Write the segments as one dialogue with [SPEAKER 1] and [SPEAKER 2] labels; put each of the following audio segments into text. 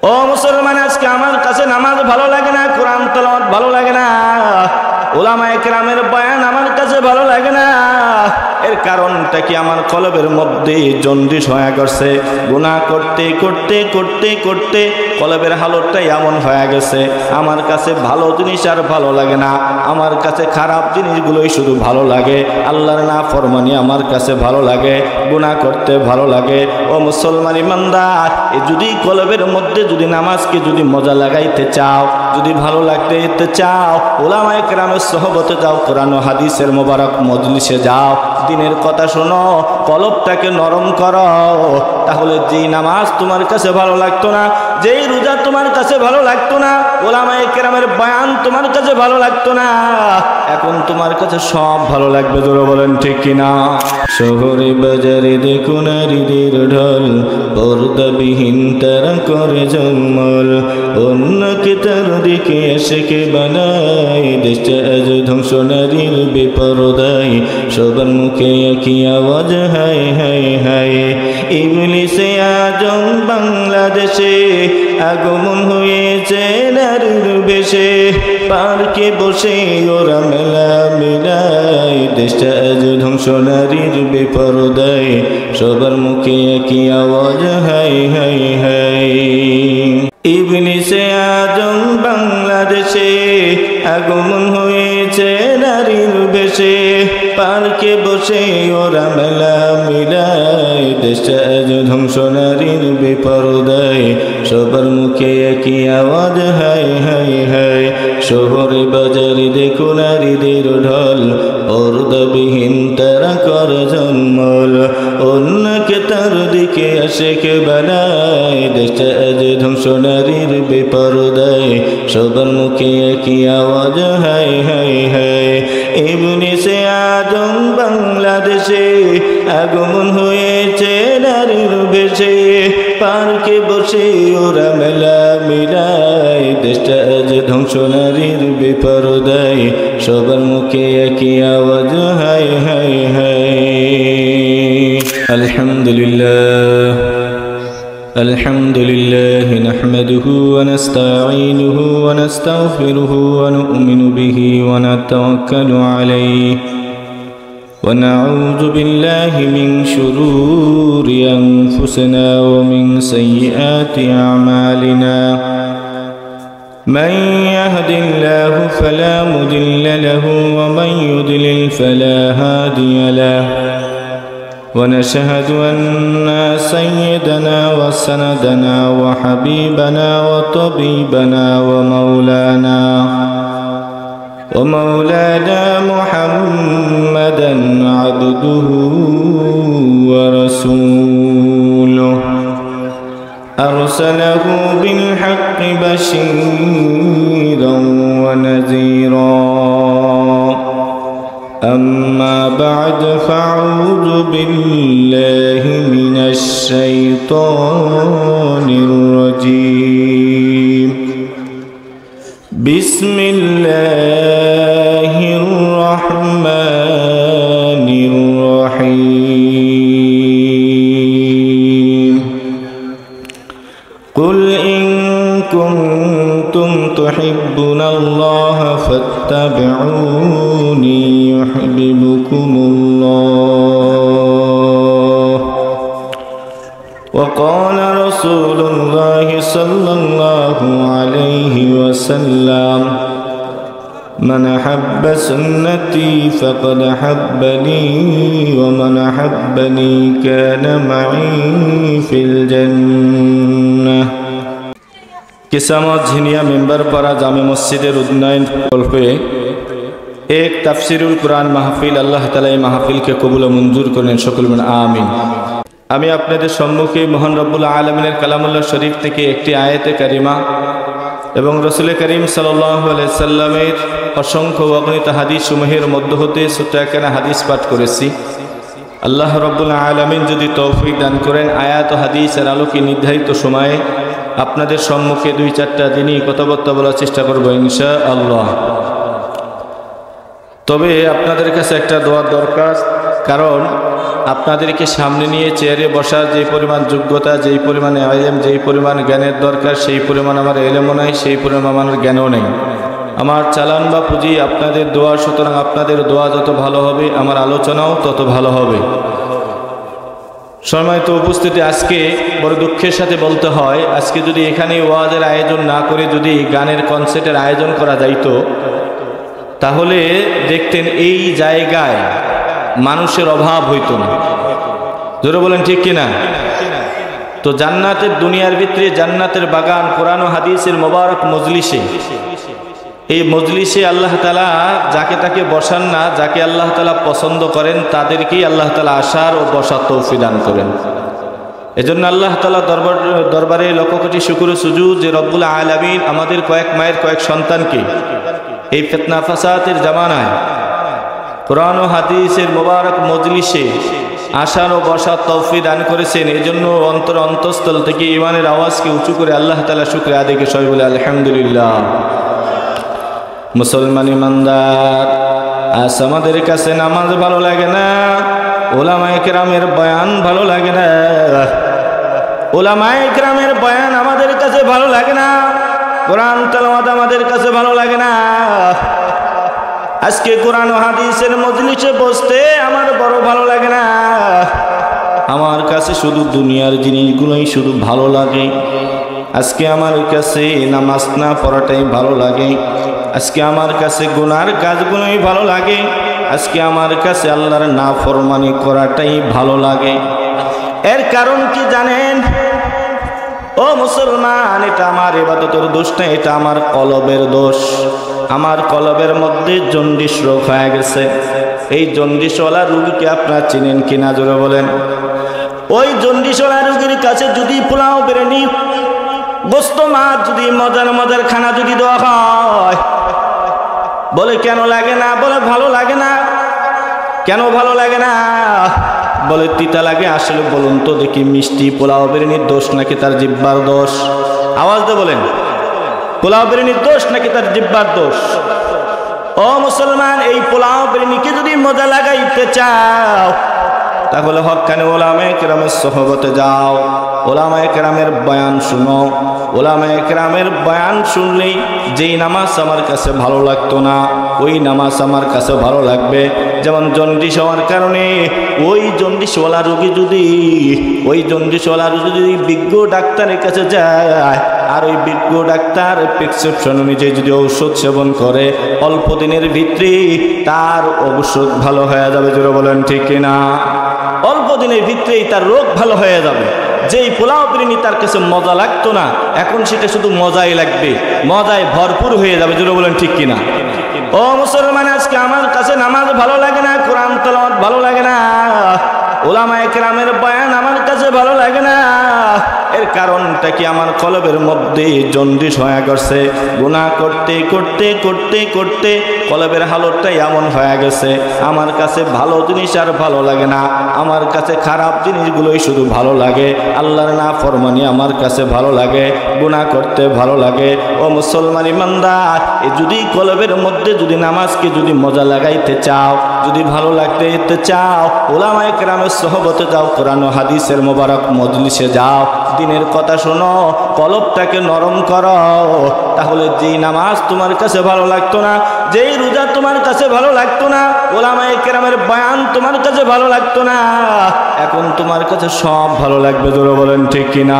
[SPEAKER 1] ও মুসলমান, আজকে আমার কাছে নামাজ ভালো লাগে না, কোরআন তেলাওয়াত ভালো লাগে না, উলামায়ে কেরামের বয়ান আমার কাছে ভালো লাগে না। এর কারণটা কি? আমার কলবের মধ্যে জন্ডিস হয়ে গেছে। গুনাহ করতে করতে করতে করতে কলবের হালতটা এমন হয়ে গেছে, আমার কাছে ভালো জিনিস আর ভালো লাগে না, আমার কাছে খারাপ জিনিসগুলোই শুধু ভালো লাগে। আল্লাহর নাফরমানি আমার কাছে ভালো লাগে, গুনাহ করতে ভালো লাগে। ও মুসলমান ইমানদার, যদি কলবের মধ্যে যদি নামাজকে যদি মজা লাগাইতে চাও, যদি ভালো লাগতে চাও, উলামায়ে কেরামের সোহবতে যাও, কোরআন ও হাদিসের মোবারক মজলিসে যাও, দিনের কথা শোনো, কলবটাকে নরম করো। তাহলে যেই নামাজ তোমার কাছে ভালো লাগতো না, যেই রোজা তোমার কাছে ভালো লাগতো না, উলামায়ে কেরামের বয়ান তোমার কাছে ভালো লাগতো না, এখন তোমার কাছে সব ভালো লাগবে। জোরে বলেন ঠিক কিনা? শহরে বাজারে দেখো নারীদের ঢল, পর্দাবিহীন তারা করে জন্মল, অন্যকে তার দিকে এসে কে বানায়, দেশটা আজ ধ্বংস নারীর বেপরদায়, সবার মুখে একই আওয়াজ হায় হায় হায়। ইবলিসে আজম বাংলাদেশে আগমন হয়েছে নারীর বেশে, পার্কে বসে ওরা মেলা মিলায়, দেশটা আজ ধ্বংস নারীর বেপরদায়, সবার মুখে একই আওয়াজ হায় হায় হায়। ইবলিসে আজম বাংলাদেশে আগমন হয়েছে নারীর বেশে, পার্কে বসে ওরা মেলা মিলায়, দেশটা আজ ধ্বংস নারীর বেপরদায়, সবার মুখে একই আওয়াজ হায় হায় হায়। শহরে বাজারে দেখো নারীদের ঢল, পর্দাবিহীন তারা করে জন্মল, অন্যকে তার দিকে আসে কে বানায়, দেশটা আজ ধ্বংস নারীর বেপরদায়, সবার মুখে একই আওয়াজ হায় হায় হায়। ইবলিসে আজম বাংলাদেশে আগমন হয়েছে নারীর বেশে, পার্কে বসে ওরা মেলা মিলায়, দেশটা আজ ধ্বংস নারীর বেপরদায়, সবার মুখে একই আওয়াজ হায় হায় হায়। আলহামদুলিল্লাহ الحمد لله نحمده ونستعينه ونستغفره ونؤمن به ونتوكل عليه ونعوذ بالله من شرور أنفسنا ومن سيئات أعمالنا من يهد الله فلا مضل له ومن يضلل فلا هادي له ونشهد أن سيدنا وسندنا وحبيبنا وطبيبنا ومولانا محمدا عبده ورسوله أرسله بالحق بشيرا ونذيرا أما بعد فأعوذ بالله من الشيطان الرجيم بسم الله الرحمن الرحيم قل إن كنتم تحبون الله فاتبعوني يحببكم الله وقال رسول الله صلى الله عليه وسلم من أحب سنتي فقد أحبني ومن أحبني كان معي في الجنة। किसामत झिनिया मेंबर पारा जामे मस्जिदेर उन्नयन प्रकल्पे एक ताफसिरुल कुरान महफिल अल्लाह ताआला এই মাহফিলকে কবুল ও মঞ্জুর করেন। সকল বলেন আমিন। আমি আপনাদের সম্মুখে মহান রব্বুল আলামিনের কালামুল্লাহ শরীফ থেকে একটি আয়াতে কারিমা এবং রাসূল করিম সাল্লাল্লাহু আলাইহি সাল্লামের অসংখ্য অগণিত হাদিস সমূহের মধ্য হতে ছোট্ট একখানা হাদিস পাঠ করেছি। আল্লাহ রব্বুল আলামিন যদি তৌফিক দান করেন, আয়াত ও হাদিসের আলোকে নির্ধারিত সময়ে আপনাদের সম্মুখে দুই চারটা দিনই কথাবার্তা বলার চেষ্টা করব ইনশাআল্লাহ। তবে আপনাদের কাছে একটা দোয়ার দরকার, কারণ আপনাদেরকে সামনে নিয়ে চেয়ারে বসার যেই পরিমাণ যোগ্যতা, যেই পরিমাণে ইলম, যেই পরিমাণ জ্ঞানের দরকার, সেই পরিমাণ আমার ইলমও নাই, সেই পরিমাণ আমার জ্ঞানও নেই। আমার চালান বা পুঁজি আপনাদের দোয়া, সুতরাং আপনাদের দোয়া যত ভালো হবে আমার আলোচনাও তত ভালো হবে। সম্মানিত উপস্থিতি, আজকে বড় দুঃখের সাথে বলতে হয়, আজকে যদি এখানে ওয়াজের আয়োজন না করে যদি গানের কনসার্টের আয়োজন করা যাইতো, তাহলে দেখতেন এই জায়গায় মানুষের অভাব হইতো না। জোরে বলেন ঠিক কিনা? তো জান্নাতের দুনিয়ার ভিতরে জান্নাতের বাগান, কোরআন ও হাদিসের মোবারক মজলিসে, এই মজলিসে আল্লাহ তাআলা যাকে তাকে বসান না, যাকে আল্লাহ তাআলা পছন্দ করেন তাদেরকেই আল্লাহ তাআলা আসার ও বসার তৌফিক দান করেন। এজন্য আল্লাহ তাআলা দরবারে লক্ষ কোটি শুকর ও সুজুদ যে রব্বুল আলামিন আমাদের কয়েক মায়ের কয়েক সন্তানকে এই ফিতনা ফাসাদের জামানায় কোরআন ও হাদিসের মোবারক মজলিসে আসার ও বসার তৌফিক দান করেছেন। এজন্য অন্তঃস্থল থেকে ঈমানের আওয়াজকে উঁচু করে আল্লাহ তাআলা শুকরিয়া আদায় করে সবাই বলে আলহামদুলিল্লাহ। মুসলমান ইমানদার, আজ আমাদের কাছে নামাজ ভালো লাগে না, উলামায়ে কেরামের বয়ান ভালো লাগে না, উলামায়ে কেরামের বয়ান আমাদের কাছে ভালো লাগে না, কোরআন তেলাওয়াত আমাদের কাছে ভালো লাগে না। আজকে কোরআন ও হাদিসের মজলিসে বসতে আমার বড় ভালো লাগে না। আমার কাছে শুধু দুনিয়ার জিনিসগুলোই শুধু ভালো লাগে। আজকে আমার কাছে নামাজ না পড়াটাই ভালো লাগে। আজকে আমার কাছে গুনার কাজগুলোই ভালো লাগে। আজকে আমার কাছে আল্লাহর নাফরমানি করাটাই ভালো লাগে। এর কারণ কি জানেন? ও মুসলমান, এটা আমার ইবাদতের দোষ না, এটা আমার কলবের দোষ। আমার কলবের মধ্যে জন্ডিস রোগ হয়ে গেছে। এই জন্ডিসওয়ালা রোগীকে আপনারা চিনেন কিনা জোরে বলেন? ওই জন্ডিসওয়ালা রোগীর কাছে যদি পোলাও বিরিয়ানি গোস্ত মাছ যদি মজার মজার খানা যদি দেওয়া হয়, বলে কেন লাগে না? বলে ভালো লাগে না। কেন ভালো লাগে না? বলে তিতা লাগে। আসলে বলুন তো দেখি, মিষ্টি পোলাও বিরিয়ানির দোষ নাকি তার জিহ্বার দোষ? আওয়াজ দিয়ে বলেন, পোলাও বিরিয়ানির দোষ নাকি তার জিহ্বার দোষ? ও মুসলমান, এই পোলাও বিরিয়ানিকে যদি মজা লাগাইতে চাও তাহলে হক্কানি উলামায়ে কেরামের সোহবতে যাও, উলামায়ে কেরামের বয়ান শুনো। উলামায়ে কেরামের বয়ান শুনলেই যেই নামাজ আমার কাছে ভালো লাগতো না, ওই নামাজ আমার কাছে ভালো লাগবে। যেমন জন্ডিস হওয়ার কারণে ওই জন্ডিসওয়ালা রোগী যদি বিজ্ঞ ডাক্তারের কাছে যায়, আর ওই বিজ্ঞ ডাক্তার প্রেসক্রিপশন অনুযায়ী যদি ঔষধ সেবন করে, অল্প দিনের ভিতরে তার ঔষধ ভালো হয়ে যাবে। জোরে বলেন ঠিক কিনা? অল্প দিনের ভিতরেই তার রোগ ভালো হয়ে যাবে। যেই পোলাও বিরিয়ানি তার কাছে মজা লাগতো না, এখন সেটা শুধু মজাই লাগবে, মজায় ভরপুর হয়ে যাবে। জোরে বলেন ঠিক কিনা? ও মুসলমান, আজকে আমার কাছে নামাজ ভালো লাগে না, কোরআন তেলাওয়াত ভালো লাগে না, উলামায়ে কেরামের বয়ান আমার কাছে ভালো লাগে না। এর কারণটা কি? আমার কলবের মধ্যে জন্ডিস হয়ে গেছে। গুনাহ করতে করতে করতে করতে কলবের হালতটা এমন হয়ে গেছে, আমার কাছে ভালো জিনিস আর ভালো লাগে না, আমার কাছে খারাপ জিনিসগুলোই শুধু ভালো লাগে। আল্লাহর নাফরমানি আমার কাছে ভালো লাগে, গুনাহ করতে ভালো লাগে। ও মুসলমান ইমানদার, যদি কলবের মধ্যে যদি নামাজকে যদি মজা লাগাইতে চাও, যদি ভালো লাগতে চাও, উলামায়ে কেরামের সোহবতে যাও, কোরআন ও হাদিসের মোবারক মজলিসে যাও, দিনের কথা শোনো, কলবটাকে নরম করো। তাহলে যেই নামাজ তোমার কাছে ভালো লাগতো না, যেই রোজা তোমার কাছে ভালো লাগতো না, উলামায়ে কেরামের বয়ান তোমার কাছে ভালো লাগতো না, এখন তোমার কাছে সব ভালো লাগবে। জোরে বলেন ঠিক কিনা?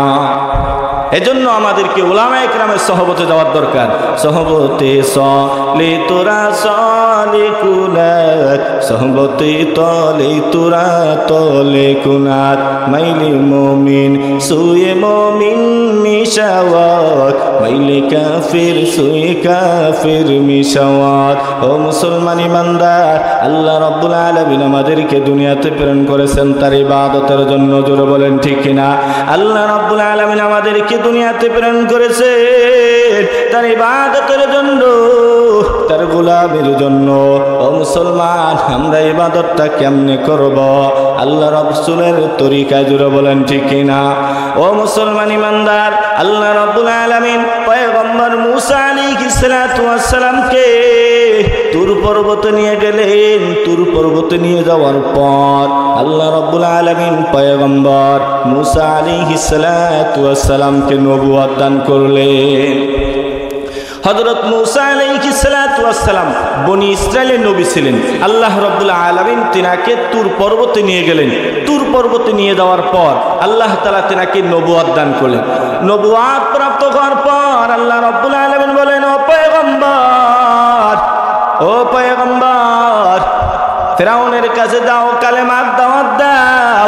[SPEAKER 1] এজন্য আমাদেরকে উলামায়ে কেরামের সহবতে যাওয়ার দরকার। সহবতে সলে তোরা সলে কুনাত, সহবতে তলে তোরা তলে কুনাত, মাইলে মুমিন সুয়ে মুমিন মিশাওয়াত, মাইলে কাফির সুয়ে কাফির মিশাওয়াত। ও মুসলমান ইমানদার, আল্লাহ রাব্বুল আলামিন আমাদেরকে দুনিয়াতে প্রেরণ করেছেন তার ইবাদতের জন্য। জোরে বলেন ঠিক কিনা? আল্লাহ রাব্বুল আলামিন আমাদেরকে দুনিয়াতে প্রেরণ করেছে তার ইবাদতের জন্য, তার গোলামের জন্য। ও মুসলমান, আমরা ইবাদতটা কেমনে করব? আল্লাহ রাসূলের তরিকায়। জোরে বলেন ঠিক কিনা? ও মুসলমান ইমানদার, আল্লাহ রাব্বুল আলামিন পয়গম্বর মূসা আলাইহিস সালাতু ওয়াস সালামকে তুর পর্বতে নিয়ে গেলেন। তুর পর্বতে নিয়ে যাওয়ার পর আল্লাহ রাব্বুল আলামিন পয়গম্বর মুসা আলাইহিস সালাতু ওয়াস সালামকে নবুয়ত দান করলেন। হযরত মুসা আলাইহিস সালাতু ওয়াস সালাম বনি ইসরাইলের নবী ছিলেন। আল্লাহ রাব্বুল আলামিন তিনাকে তুর পর্বতে নিয়ে গেলেন। তুর পর্বতে নিয়ে যাওয়ার পর আল্লাহ তাআলা তিনাকে নবুয়ত দান করলেন। নবুয়ত প্রাপ্ত হওয়ার পর আল্লাহ রাব্বুল আলামিন বলেন, ও পয়গম্বর, ও পয়গম্বর, ফিরাউনের কাছে যাও, কালেমার দাওয়াত দাও,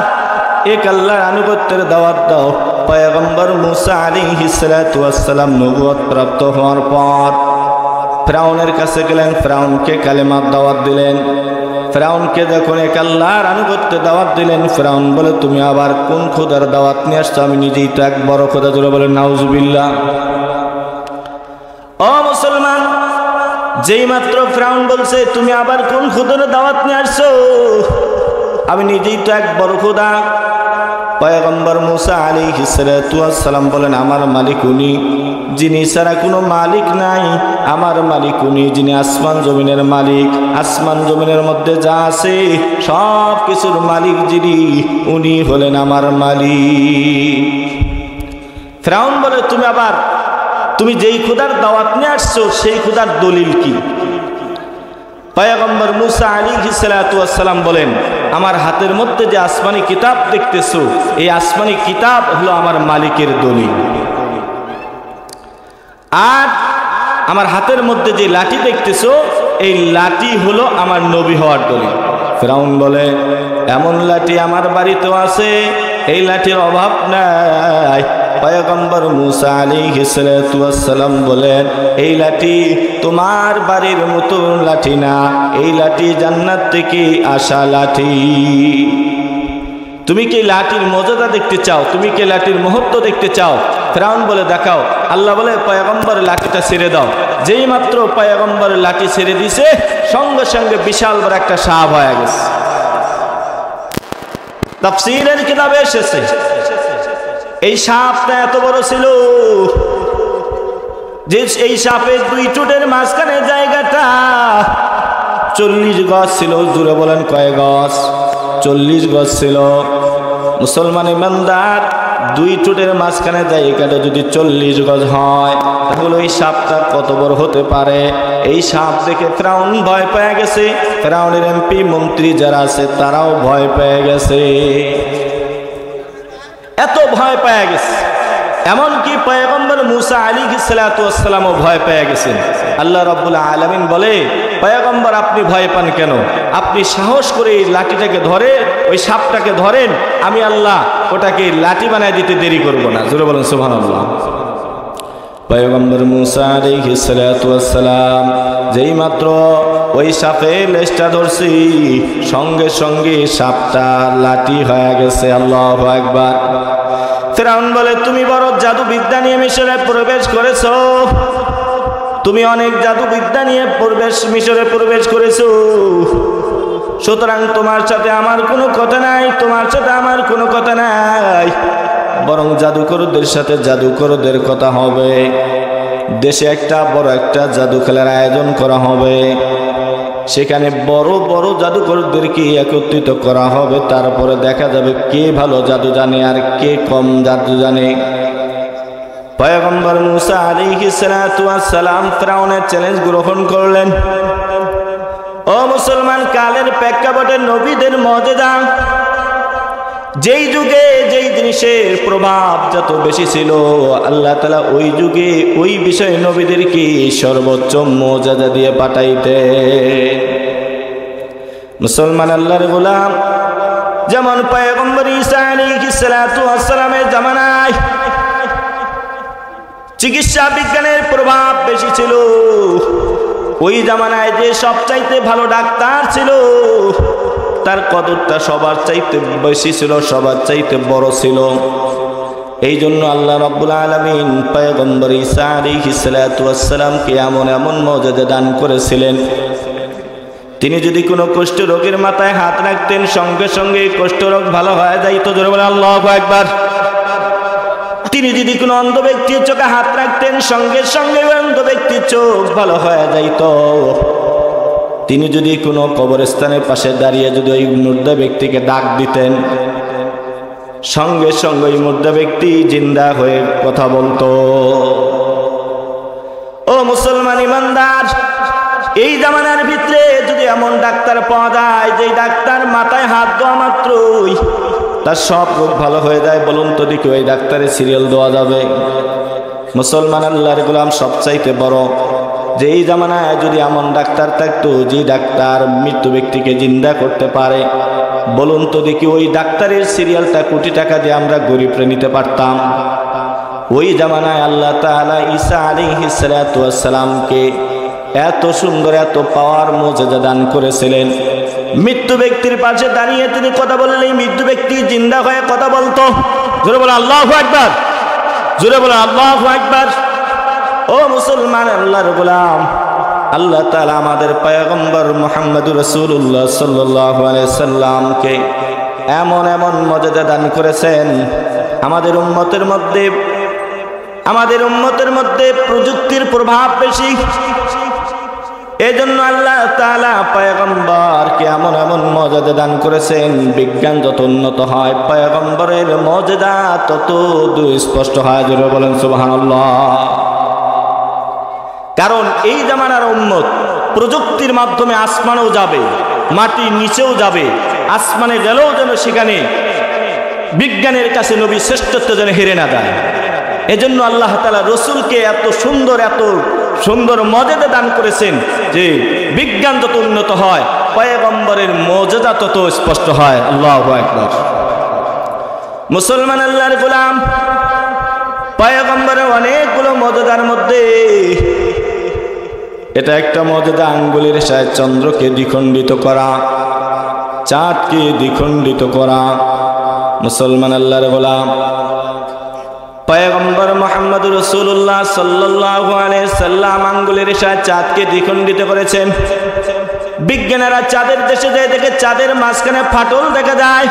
[SPEAKER 1] এক আল্লাহর আনুগত্যের দাওয়াত দাও। পয়গম্বর মুসা আলাইহিস সালাতু ওয়াস সালাম নবুয়ত প্রাপ্ত হওয়ার পর ফিরাউনের কাছে গেলেন, ফিরাউনকে কালেমার দাওয়াত দিলেন। ফিরাউনকে যখন এক আল্লাহর আনুগত্যের দাওয়াত দিলেন, ফিরাউন বলে, তুমি আবার কোন খোদার দাওয়াত নিয়ে আসছো? আমি নিজেই তো এক বড় খোদা। জোরে বলেন নাউজুবিল্লাহ। ও মুসলমান, যেই মাত্র ফিরাউন বলছে তুমি আবার কোন খোদার দাওয়াত নিয়ে আসছো, আমি নিজেই তো এক বড় খোদা। পয়গম্বর মুসা আলাইহিস সালাতু ওয়াস সালাম বলেন, আমার মালিক উনি, যিনি ছাড়া কোনো মালিক নাই। আমার মালিক উনি, যিনি আসমান জমিনের মালিক। আসমান জমিনের মধ্যে যা আছে সব কিছুর মালিক যিনি, উনি হলেন আমার মালিক। ফিরাউন বলে, তুমি যেই খোদার দাওয়াত নিয়ে আসছো সেই খোদার দলিল কি? পয়গম্বর মুসা আলাইহিস সালাতু ওয়াস সালাম বলেন, আমার হাতের মধ্যে যে আসমানি কিতাব দেখতেছো, এই আসমানি কিতাব হলো আমার মালিকের দলিল। আর আমার হাতের মধ্যে যে লাঠি দেখতেছো, এই লাঠি হলো আমার নবী হওয়ার দলিল। ফিরাউন বলে, এমন লাঠি আমার বাড়িতেও আছে, এই লাঠির অভাব নাই। পয়গম্বর মুসা আলাইহিস সালাতু ওয়াস সালাম বলেন, এই লাঠি তোমার বাড়ির মতো লাঠি না, এই লাঠি জান্নাত থেকে আসা লাঠি। তুমি কি লাঠির মর্যাদা দেখতে চাও? তুমি কি লাঠির মহত্ব দেখতে চাও? ফিরাউন বলে, দেখাও। আল্লাহ বলে, পয়গম্বর লাঠিটা ছেড়ে দাও। যেই মাত্র পয়গম্বর লাঠি ছেড়ে দিছে, সঙ্গে সঙ্গে বিশাল বড় একটা সাপ হয়ে গেছে। তাফসীরের কিতাবে এসেছে, এই সাপটা এত বড় ছিল যে এই সাপের দুই ঠোঁটের মাঝখানে জায়গাটা 40 গজ ছিল। জুড়ে বলেন কয় গজ? 40 গজ ছিল। মুসলমান ইমানদার, দুই ঠোঁটের মাঝখানে জায়গাটা যদি 40 গজ হয়, তাহলে ওই সাপটা কত বড় হতে পারে? এই সাপ দেখে ফিরাউন ভয় পেয়ে গেছে। ফিরাউনের এমপি মন্ত্রী যারা আছে তারাও ভয় পেয়ে গেছে। এত ভয় পেয়ে গেছে, এমনকি পয়গম্বর মুসা আলাইহিস সালাতু ওয়াস সালামও ভয় পেয়ে গেছেন। আল্লাহ রাব্বুল আলামিন বলে, পয়গম্বর আপনি ভয় পান কেন? আপনি সাহস করে এই লাঠিটাকে ধরে, ওই সাপটাকে ধরেন, আমি আল্লাহ ওটাকে লাঠি বানায় দিতে দেরি করব না। জোরে বলেন সুবহানাল্লাহ। পয়গম্বর মুসা আলাইহিস সালাতু ওয়াস সালাম যেই মাত্র ওই সাপের লেজটা ধরছি, সঙ্গে সঙ্গে সাপটা লাঠি হয়ে গেছে। আল্লাহু আকবার। ফিরাউন বলে, তুমি বড় জাদুবিদ্যা নিয়ে মিশরে প্রবেশ করেছো, তুমি অনেক জাদুবিদ্যা নিয়ে মিশরে প্রবেশ করেছো, সুতরাং তোমার সাথে আমার কোনো কথা নাই, তোমার সাথে আমার কোনো কথা নাই, বরং জাদুকরদের সাথে জাদুকরদের কথা হবে। দেশে একটা বড় একটা জাদু খেলার আয়োজন করা হবে, সেখানে বড় বড় জাদুকরদেরকে একত্রিত করা হবে। তারপরে দেখা যাবে কে ভালো জাদু জানে আর কে কম জাদু জানে। পয়গম্বর মুসা আলাইহিস সালাতু ওয়াস সালাম ফিরাউনের চ্যালেঞ্জ গ্রহণ করলেন। ও মুসলমান, কালের প্রেক্ষাপটে নবীদের মর্যাদা, যেই যুগে যেই জিনিসের প্রভাব যত বেশি ছিল, আল্লাহ তাআলা ওই যুগে ওই বিষয়ে নবীদেরকে সর্বোচ্চ মর্যাদা দিয়ে পাঠাইতে। মুসলমান আল্লাহর গোলাম, যেমন পয়গম্বর ঈসা আলাইহিস সালাতু ওয়াস সালামের জামানায় চিকিৎসা বিজ্ঞানের প্রভাব বেশি ছিল, ওই জামানায় যে সবচাইতে ভালো ডাক্তার ছিল, তার কদরটা সবার চাইতে বেশি ছিল, সবার চাইতে বড় ছিল। এই জন্য আল্লাহ রাব্বুল আলামিন পয়গম্বর ঈসা আলাইহিস সালাতু ওয়াস সালামকে এমন এমন মর্যাদা দান করেছিলেন, তিনি যদি কোনো কুষ্ঠ রোগের মাথায় হাত রাখতেন, সঙ্গে সঙ্গে কুষ্ঠ রোগ ভালো হয়ে যাইত। জোরে বলে আল্লাহু আকবার। তিনি যদি কোনো অন্ধ ব্যক্তির চোখে হাত রাখতেন, সঙ্গে সঙ্গে অন্ধ ব্যক্তির চোখ ভালো হয়ে যাইত। তিনি যদি কোনো কবরস্থানের পাশে দাঁড়িয়ে যদি ওই মুর্দা ব্যক্তিকে ডাক দিতেন, সঙ্গে সঙ্গে ওই মুর্দা ব্যক্তি জিন্দা হয়ে কথা বলতো। ও মুসলমান ইমানদার, এই জামানার ভিতরে যদি এমন ডাক্তার পাওয়া যায় যে ডাক্তার মাথায় হাত দেওয়া মাত্রই তার সব রোগ ভালো হয়ে যায়, বলুন তো দেখি ওই ডাক্তারের সিরিয়াল দেওয়া যাবে? মুসলমান আল্লাহর গোলাম, সবচাইতে বড় যে এই জামানায় যদি এমন ডাক্তার থাকতো যে ডাক্তার মৃত্যু ব্যক্তিকে জিন্দা করতে পারে, বলুন তো দেখি ওই ডাক্তারের সিরিয়ালটা কোটি টাকা দিয়ে আমরা গরিবরে নিতে পারতাম? ওই জামানায় আল্লাহ তাআলা ঈসা আলাইহিস সালাতু ওয়াস সালামকে এত সুন্দর এত পাওয়ার মুজিজা দান করেছিলেন। মৃত্যু ব্যক্তির পাশে দাঁড়িয়ে তিনি কথা বললেই মৃত্যু ব্যক্তি জিন্দা হয়ে কথা বলতো। জোরে বলে আল্লাহু আকবার, জোরে বলে আল্লাহু আকবার। ও মুসলমান আল্লাহর গোলাম, আল্লাহ তাআলা আমাদের পয়গম্বর মুহাম্মদুর রাসূলুল্লাহ সাল্লাল্লাহু আলাইহি সাল্লামকে এমন এমন মুজিজা দান করেছেন। আমাদের উম্মতের মধ্যে প্রযুক্তির প্রভাব বেশি, এজন্য আল্লাহ তাআলা পয়গম্বরকে এমন এমন মুজিজা দান করেছেন। বিজ্ঞান যত উন্নত হয় পয়গম্বরের মুজিজা তত স্পষ্ট হয়। জোরে বলেন সুবহানাল্লাহ। কারণ এই জামানার উম্মত প্রযুক্তির মাধ্যমে আসমানেও যাবে, মাটির নিচেও যাবে, আসমানে গেলেও যেন সেখানে বিজ্ঞানের কাছে নবী শ্রেষ্ঠত্ব যেন হেরে না যায়। এজন্য আল্লাহ তাআলা রসুলকে এত সুন্দর মুজিজা দান করেছেন যে বিজ্ঞান যত উন্নত হয় পয়গম্বরের মুজিজা তত স্পষ্ট হয়। আল্লাহু আকবার। মুসলমান আল্লাহর গোলাম, পয়গম্বরের অনেকগুলো মুজিজার মধ্যে এটা একটা মুজিজা, আঙ্গুলের সাহায্যে চন্দ্রকে দ্বিখণ্ডিত করা, চাঁদকে দ্বিখণ্ডিত করা। মুসলমান আল্লাহর গোলাম, পয়গম্বর মুহাম্মদুর রাসূলুল্লাহ সাল্লাল্লাহু আলাইহি সাল্লাম আঙ্গুলের সাহায্যে চাঁদকে দ্বিখণ্ডিত করেছেন। বিজ্ঞানীরা চাঁদের দেশে যায় দেখে চাঁদের মাঝখানে ফাটল দেখা যায়।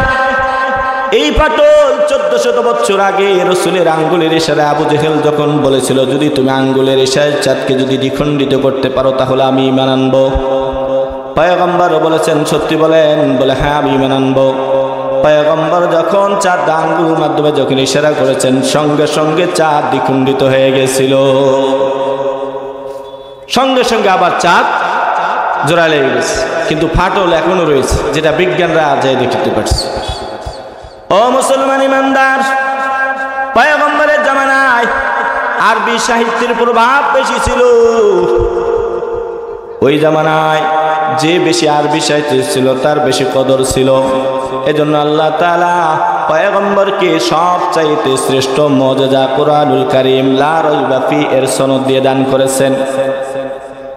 [SPEAKER 1] এই ফাটল 1400 বছর আগে রাসূলের আঙ্গুলের ইশারায় আবু জেহেল যখন বলেছিল, যদি তুমি আঙ্গুলের ইশারায় চাঁদকে যদি দ্বিখণ্ডিত করতে পারো তাহলে আমি ঈমান আনব। পয়গম্বর বলেছেন, সত্যি বলেন? বলে হ্যাঁ, আমি ঈমান আনব। পয়গম্বর যখন চাঁদ আঙ্গুলের মাধ্যমে যখন ইশারা করেছেন, সঙ্গে সঙ্গে চাঁদ দ্বিখণ্ডিত হয়ে গেছিল। সঙ্গে সঙ্গে আবার চাঁদ জোড়া লেগে গেছে, কিন্তু ফাটল এখনো রয়েছে, যেটা বিজ্ঞানরা আজই দেখতে পাচ্ছে। ও মুসলমান ইমানদার, পয়গম্বরের জামানায় আরবি সাহিত্যের প্রভাব বেশি ছিল। ওই জামানায় যে বেশি আরবি সাহিত্য ছিল তার বেশি কদর ছিল। এজন্য আল্লাহ তাআলা পয়গম্বরকে সবচাইতে শ্রেষ্ঠ মুজিজা কুরআনুল কারীম লা রাইবা ফি এর সনদ দিয়ে দান করেছেন।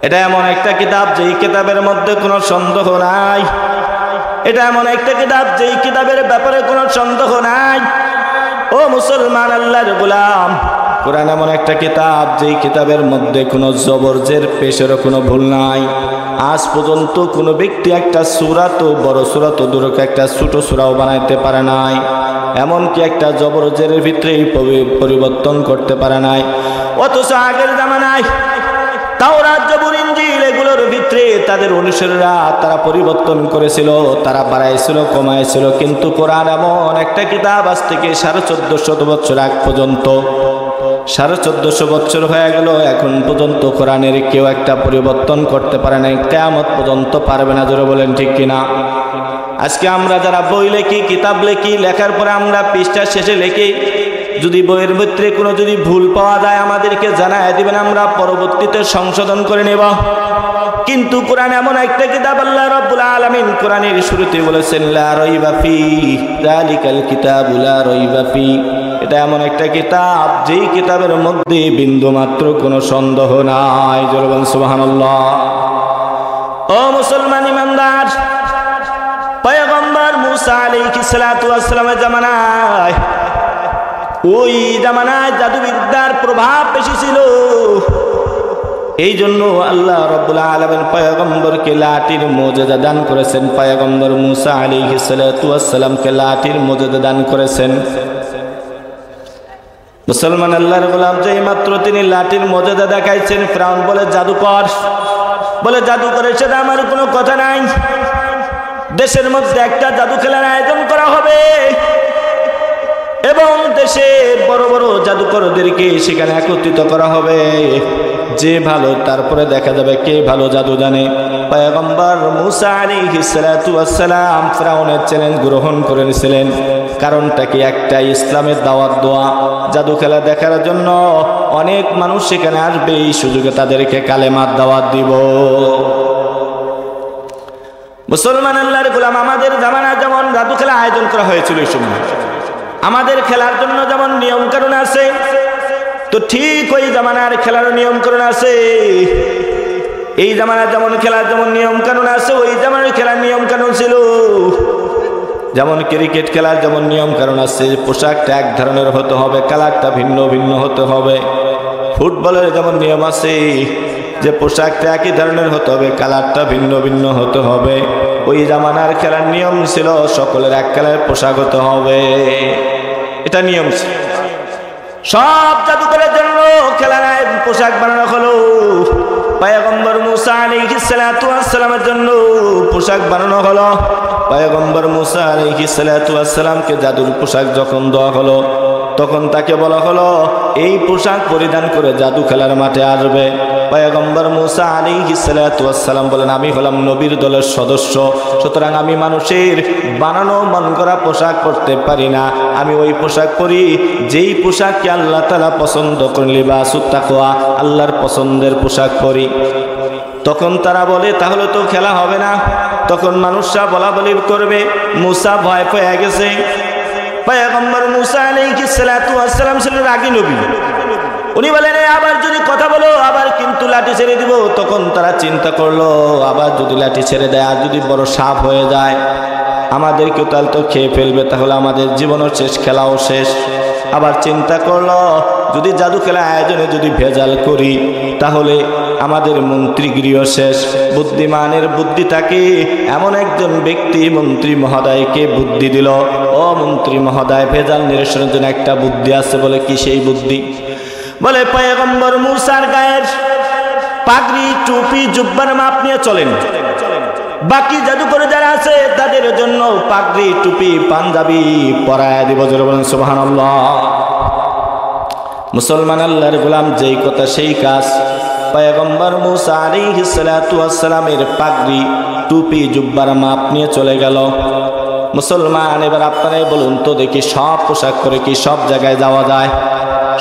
[SPEAKER 1] এটা এমন একটা কিতাব যেই কিতাবের মধ্যে কোনো সন্দেহ নাই। এটা এমন একটা কিতাব যেই কিতাবের ব্যাপারে কোনো সন্দেহ নাই। ও মুসলমান আল্লাহর গোলাম, কোরআন এমন একটা কিতাব যেই কিতাবের মধ্যে কোনো জবরজের পেশেরও কোনো ভুল নাই। আজ পর্যন্ত কোনো ব্যক্তি একটা সূরা তো বড় সূরা তো দূরক একটা ছোট সূরাও বানাইতে পারে নাই, এমনকি একটা জবরজের ভিতরেই পরিবর্তন করতে পারে নাই। অথচ আগের জামানায় তাওরাত, জবুর, ইনজিল এগুলোর ভিতরে তাদের অনুসারীরা তারা পরিবর্তন করেছিল, তারা বাড়াইছিল, কমাইছিল, কিন্তু কোরআন এমন একটা কিতাব আজ থেকে 1450 বছর আগ পর্যন্ত 1450 বছর হয়ে গেল, এখন পর্যন্ত কোরআনের কেউ একটা পরিবর্তন করতে পারে নাই, কিয়ামত পর্যন্ত পারবে না। জোরে বলেন ঠিক কিনা? আজকে আমরা যারা বই লেখি, কিতাব লেখি, লেখার পরে আমরা পৃষ্ঠার শেষে লিখি, যদি বইয়ের ভিতরে কোনো যদি ভুল পাওয়া যায় আমাদেরকে জানায় দিবেন, আমরা পরবর্তীতে সংশোধন করে নেব। কিন্তু কোরআন এমন একটা কিতাব, আল্লাহ রাব্বুল আলামিন কোরআনের শুরুতে বলেছেন লা রাইবা ফি যালিকাল কিতাবু লা রাইবা ফি। এটা এমন একটা কিতাব যেই কিতাবের মধ্যে বিন্দু মাত্র কোনো সন্দেহ নাই। জোরে বলেন সুবহানাল্লাহ। ও মুসলমান ইমানদার, পয়গম্বর মুসা আলাইহিস সালাতু ওয়াস সালামের জামানায় ওই জামানায় জাদুবিদ্যার প্রভাব বেশি ছিল। এই জন্য আল্লাহ রাব্বুল আলামিন পয়গম্বরকে লাঠির মুজিজা দান করেছেন। পয়গম্বর মুসা আলাইহিস সালাতু ওয়াস সালামকে লাঠির মুজিজা দান করেছেন। মুসলমান আল্লাহর গোলাম, যেই মাত্র তিনি লাঠির মুজিজা দেখাইছেন, ফিরআউন বলে জাদুকর। বলে জাদু করে সেটা আমার কোনো কথা নাই, দেশের মধ্যে একটা জাদু খেলার আয়োজন করা হবে এবং দেশের বড় বড় জাদুকরদেরকে সেখানে একত্রিত করা হবে, যে ভালো তারপরে দেখা যাবে কে ভালো জাদু জানে। পয়গম্বর মুসা আলাইহিস সালাতু ওয়াস সালাম ফিরআউনের চ্যালেঞ্জ গ্রহণ করে নিয়েছিলেন। কারণটা কি? একটা, ইসলামের দাওয়াত দেওয়া। জাদু খেলা দেখার জন্য অনেক মানুষ সেখানে আসবে, এই সুযোগে তাদেরকে কালেমার দাওয়াত দিব। মুসলমান আল্লাহর গোলাম, আমাদের জামানা যেমন জাদু খেলা আয়োজন করা হয়েছিল এই সময়, আমাদের খেলার জন্য যেমন নিয়ম কানুন আছে, তো ঠিক ওই জামানার খেলার নিয়ম কানুন আছে। এই জামানার যেমন খেলার যেমন নিয়ম কানুন আছে, ওই জামানার খেলার নিয়ম কানুন ছিল। যেমন ক্রিকেট খেলার যেমন নিয়ম কানুন আছে, পোশাকটা এক ধরনের হতে হবে, কালারটা ভিন্ন ভিন্ন হতে হবে। ফুটবলের যেমন নিয়ম আছে যে পোশাকটা একই ধরনের হতে হবে, কালারটা ভিন্ন ভিন্ন হতে হবে। ওই জামানার খেলার নিয়ম ছিল সকলের এক কালারের পোশাক হতে হবে, এটা নিয়ম ছিল। সব জাদুকরের জন্য খেলার পোশাক বানানো হলো। পয়গম্বর মুসা আলাইহিস সালাতু ওয়াস সালামের জন্য পোশাক বানানো হলো। পয়গম্বর মুসা আলাইহিস সালাতু ওয়াস সালামকে জাদুর পোশাক যখন দেওয়া হলো, তখন তাকে বলা হলো এই পোশাক পরিধান করে জাদু খেলার মাঠে আসবে। পয়গম্বর মুসা আলাইহিস সালাতু ওয়াস সালাম বলেন, আমি হলাম নবীর দলের সদস্য, সুতরাং আমি মানুষের বানানো মন করা পোশাক পরতে পারি না। আমি ওই পোশাক পরি যেই পোশাককে আল্লাহ তাআলা পছন্দ করেন, লিবাসুত তাকওয়া, আল্লাহর পছন্দের পোশাক পরি। তখন তারা বলে তাহলে তো খেলা হবে না। তখন মানুষরা বলা বলি করবে, মুসা ভয় পেয়ে গেছে। পয়গম্বর মুসা আলাইহিস সালাতু ওয়াস সালাম ছিলেন রাগী নবী, উনি বলেন আবার যদি কথা বলো আবার কিন্তু লাঠি ছেড়ে দিব। তখন তারা চিন্তা করলো আবার যদি লাঠি ছেড়ে দেয় আর যদি বড় সাপ হয়ে যায় আমাদেরকে তাহলে তো খেয়ে ফেলবে, তাহলে আমাদের জীবনও শেষ, খেলাও শেষ। আবার চিন্তা করলো যদি জাদু খেলা আয়োজনে যদি ভেজাল করি তাহলে আমাদের মন্ত্রীগৃহ শেষ। বুদ্ধিমানের বুদ্ধি থাকে, এমন একজন ব্যক্তি মন্ত্রী মহোদয়কে বুদ্ধি দিল, ও মন্ত্রী মহোদয় ভেজাল নিরসনের জন্য একটা বুদ্ধি আছে। বলে কি সেই বুদ্ধি? বলে পয়গম্বর মুসার গায়ের পাগড়ি টুপি জুব্বার মাপ নিয়ে চলেন, বাকি জাদুকর যারা আছে তাদের জন্য পাগড়ি টুপি পাঞ্জাবি পরায় দিব। জোরে বলেন সুবহানাল্লাহ। মুসলমান আল্লাহর গোলাম, যেই কথা সেই কাজ। পয়গম্বর মুসা আলাইহিস সালাতু ওয়াস সালামের পাগড়ি টুপি জুব্বার মাপ নিয়ে চলে গেল। মুসলমান, এবার আপনারাই বলুন তো দেখি, সব পোশাক পরে কি সব জায়গায় যাওয়া যায়?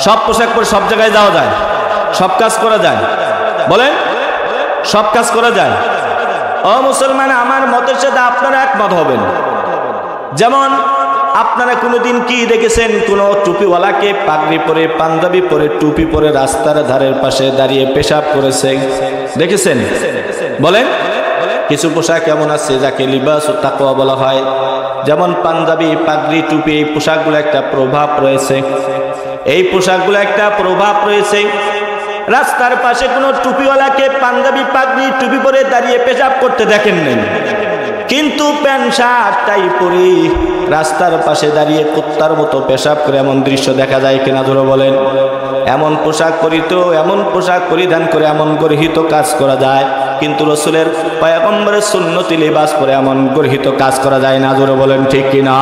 [SPEAKER 1] সব পোশাক পরে সব জায়গায় যাওয়া যায়? সব কাজ করা যায়? বলেন, সব কাজ করা যায়? ও মুসলমান, আমার মতের সাথে আপনারা একমত হবেন। যেমন আপনারা কোনোদিন কি দেখেছেন কোনো টুপিওয়ালাকে পাগড়ি পরে পাঞ্জাবি পরে টুপি পরে রাস্তার ধারের পাশে দাঁড়িয়ে পেশাব করেছে? দেখেছেন? বলেন। কিছু পোশাক এমন আছে যাকে লিবাসুত তাকওয়া বলা হয়, যেমন পাঞ্জাবি পাগড়ি টুপি, এই পোশাকগুলো একটা প্রভাব রয়েছে। এই পোশাকগুলো একটা প্রভাব রয়েছে। রাস্তার পাশে কোনো টুপিওয়ালাকে পাঞ্জাবি পাগড়ি টুপি পরে দাঁড়িয়ে পেশাব করতে দেখেন নাই, কিন্তু প্যান্ট শার্ট টাই পরে রাস্তার পাশে দাঁড়িয়ে কুত্তার মতো পেশাব করে এমন দৃশ্য দেখা যায় কিনা? ধরো বলেন। এমন পোশাক পরিত, এমন পোশাক পরিধান করে এমন গর্হিত কাজ করা যায়, কিন্তু রসুলের পয়গম্বরের সুন্নতি লিবাস পরে এমন গর্হিত কাজ করা যায় না। ধরো বলেন ঠিক কিনা?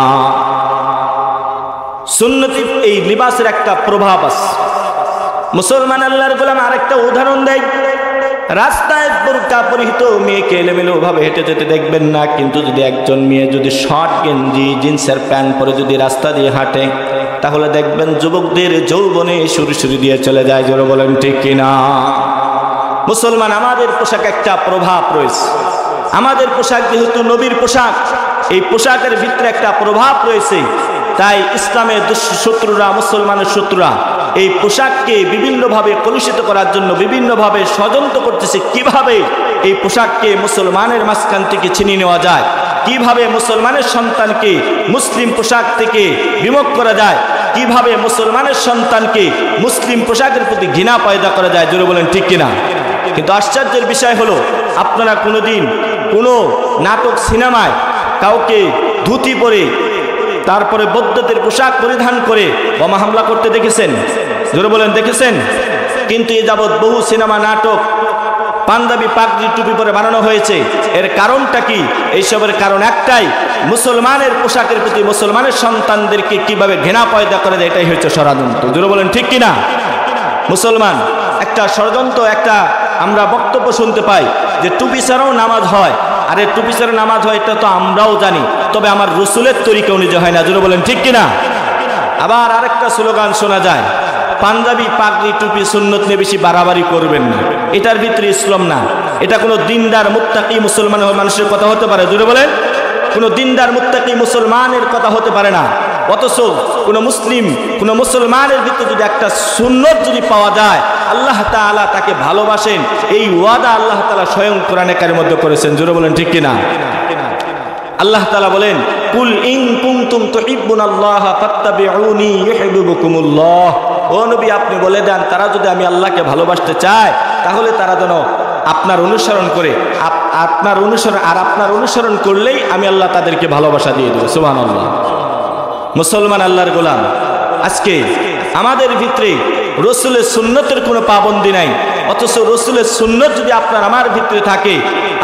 [SPEAKER 1] সুন্নতি এই লিবাসের একটা প্রভাব আছে। মুসলমান আল্লাহর গোলাম আরেকটা উদাহরণ দেয়। রাস্তায় বোরকা পরিহিত মেয়েকে এলোমেলো ভাবে হেঁটে যেতে দেখবেন না, কিন্তু যদি একজন মেয়ে যদি শর্ট গেঞ্জি জিন্সের প্যান্ট পরে যদি রাস্তা দিয়ে হাঁটে তাহলে দেখবেন যুবকদের যৌবনে সুরসুরি দিয়ে চলে যায়। জোরে বলেন ঠিক কিনা? মুসলমান, আমাদের পোশাক একটা প্রভাব রয়েছে। আমাদের পোশাক যেহেতু নবীর পোশাক, এই পোশাকের ভিতরে একটা প্রভাব রয়েছে। তাই ইসলামের শত্রুরা, মুসলমানের শত্রুরা এই পোশাককে বিভিন্নভাবে কলুষিত করার জন্য বিভিন্নভাবে ষড়যন্ত্র করতেছে। কিভাবে এই পোশাককে মুসলমানের মাঝখান থেকে ছিনিয়ে নেওয়া যায়, কিভাবে মুসলমানের সন্তানকে মুসলিম পোশাক থেকে বিমুখ করা যায়, কিভাবে মুসলমানের সন্তানকে মুসলিম পোশাকের প্রতি ঘৃণা পয়দা করা যায়। জোরে বলেন ঠিক কিনা? কিন্তু আশ্চর্যের বিষয় হলো, আপনারা কোনোদিন কোনো নাটক সিনেমায় কাউকে ধুতি পরে তারপরে বৌদ্ধদের পোশাক পরিধান করে বোমা হামলা করতে দেখেছেন? জোরে বলেন দেখেছেন? কিন্তু এ যাবৎ বহু সিনেমা নাটক পাঞ্জাবি পাগড়ি টুপি পরে বানানো হয়েছে। এর কারণটা কি? এইসবের কারণ একটাই, মুসলমানের পোশাকের প্রতি মুসলমানের সন্তানদেরকে কিভাবে ঘৃণা পয়দা করে দেয়, এটাই হচ্ছে ষড়যন্ত্র। জোরে বলেন ঠিক কিনা? মুসলমান একটা ষড়যন্ত্র, একটা আমরা বক্তব্য শুনতে পাই যে টুপি ছাড়াও নামাজ হয়। আরে টুপি ছাড়া নামাজ হয় এটা তো আমরাও জানি, তবে আমার রসুলের তরিকা অনুযায়ী হয় না। জোরে বলেন ঠিক কিনা? আবার আরেকটা স্লোগান শোনা যায়, পাঞ্জাবি পাগড়ি টুপি সুন্নত নিয়ে বেশি বাড়াবাড়ি করবেন না। এটার ভিতরে ইসলাম না, এটা কোনো দিনদার মুত্তাকি মুসলমান মানুষের কথা হতে পারে? জোরে বলেন, কোনো দিনদার মুত্তাকি মুসলমানের কথা হতে পারে না। অথচ কোনো মুসলিম, কোনো মুসলমানের ভিতরে যদি একটা সুন্নত যদি পাওয়া যায়, আল্লাহ তাআলা তাকে ভালোবাসেন, এই ওয়াদা আল্লাহ তাআলা স্বয়ং কোরআনে কারিমের মধ্যে করেছেন। জোরে বলেন ঠিক কিনা? আল্লাহ তাআলা বলেন, কুল ইন কুনতুম তুহিব্বুনাল্লাহ ফাত্তাবিউনি ইউহিব্বুকুমুল্লাহ। ও নবী, আপনি বলে দেন, তারা যদি আমি আল্লাহকে ভালোবাসতে চায়, তাহলে তারা যেন আপনার অনুসরণ করে, আপনার অনুসরণ করলেই আমি আল্লাহ তাদেরকে ভালোবাসা দিয়ে দেব। সুবহানাল্লাহ। মুসলমান আল্লাহর গোলাম, আজকে আমাদের ভিতরে রসুলের সুন্নতের কোনো পাবন্দি নাই, অথচ রসুলের সুন্নত যদি আপনার আমার ভিতরে থাকে,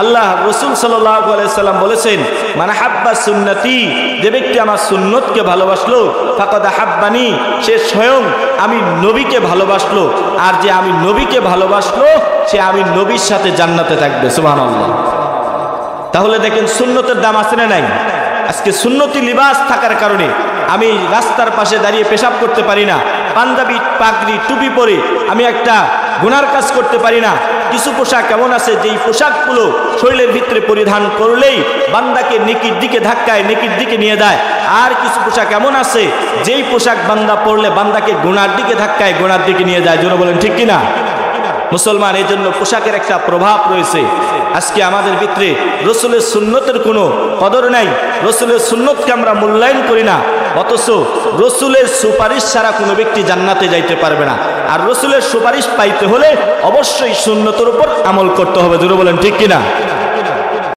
[SPEAKER 1] আল্লাহ রসুল সাল্লাল্লাহু আলাইহি সাল্লাম বলেছেন, মান হাব্বা সুন্নতি, যে ব্যক্তি আমার সুন্নতকে ভালোবাসলো, ফাকাদ হাব্বানি, সে স্বয়ং আমি নবীকে ভালোবাসলো, আর যে আমি নবীকে ভালোবাসলো সে আমি নবীর সাথে জান্নাতে থাকবে। সুবহানাল্লাহ। তাহলে দেখেন সুন্নতের দাম আছে না নাই? আজকে সুন্নতি লিবাস থাকার কারণে আমি রাস্তার পাশে দাঁড়িয়ে পেশাব করতে পারি না, পাঞ্জাবি পাগড়ি টুপি পরে আমি একটা গুনার কাজ করতে পারি না। কিছু পোশাক এমন আছে যেই পোশাকগুলো শরীরের ভিতরে পরিধান করলেই বান্দাকে নেকির দিকে ধাক্কায়, নেকির দিকে নিয়ে যায়। আর কিছু পোশাক এমন আছে যেই পোশাক বান্দা পরলে বান্দাকে গুনার দিকে ধাক্কায়, গুনার দিকে নিয়ে যায়। জোরে বলেন ঠিক কিনা? মুসলমান, এই জন্য পোশাকের একটা প্রভাব রয়েছে। আজকে আমাদের ভিতরে রসুলের সুন্নতের কোনো কদর নাই, রসুলের সুন্নতকে আমরা মূল্যায়ন করি না, অথচ রসুলের সুপারিশ ছাড়া কোনো ব্যক্তি জান্নাতে যাইতে পারবে না। আর রসুলের সুপারিশ পাইতে হলে অবশ্যই সুন্নতের উপর আমল করতে হবে। জোরে বলেন ঠিক কিনা?